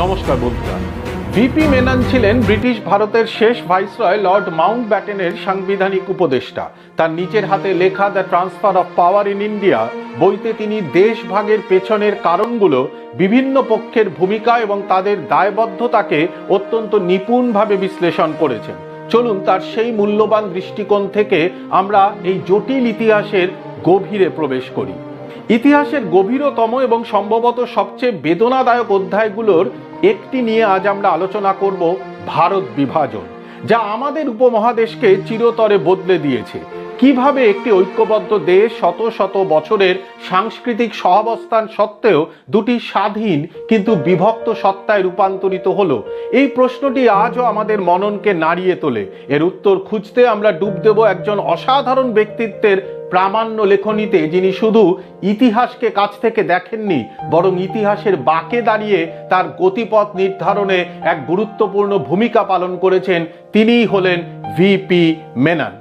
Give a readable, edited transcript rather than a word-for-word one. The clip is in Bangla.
নমস্কার বন্ধুরা। ভিপি মেনন ছিলেন ব্রিটিশ ভারতের শেষ ভাইসরয় লর্ড মাউন্টব্যাটেনের সাংবিধানিক উপদেষ্টা। তার নিজের হাতে লেখা the transfer of power in India বইতে তিনি দেশ ভাগের পেছনের কারণগুলো, বিভিন্ন পক্ষের ভূমিকা এবং তাদের দায়বদ্ধতাকে অত্যন্ত নিপুণভাবে বিশ্লেষণ করেছেন। চলুন তার সেই মূল্যবান দৃষ্টিকোণ থেকে আমরা এই জটিল ইতিহাসের গভীরে প্রবেশ করি। ইতিহাসের গভীরতম এবং সম্ভবত সবচেয়ে বেদনাদায়ক অধ্যায়গুলোর একটি নিয়ে আজ আমরা আলোচনা করব, ভারত বিভাজন, যা আমাদের উপমহাদেশকে চিরতরে বদলে দিয়েছে। কিভাবে একটি ঐক্যবদ্ধ দেশ শত শত বছরের সাংস্কৃতিক সহাবস্থান সত্ত্বেও দুটি স্বাধীন কিন্তু বিভক্ত সত্তায় রূপান্তরিত হলো, এই প্রশ্নটি আজও আমাদের মননকে নাড়িয়ে তোলে। এর উত্তর খুঁজতে আমরা ডুব দেব একজন অসাধারণ ব্যক্তিত্বের প্রামাণ্য লেখনীতে, যিনি শুধু ইতিহাসকে কাছ থেকে দেখেননি, বরং ইতিহাসের বাঁকে দাঁড়িয়ে তার গতিপথ নির্ধারণে এক গুরুত্বপূর্ণ ভূমিকা পালন করেছেন। তিনিই হলেন ভিপি মেনন।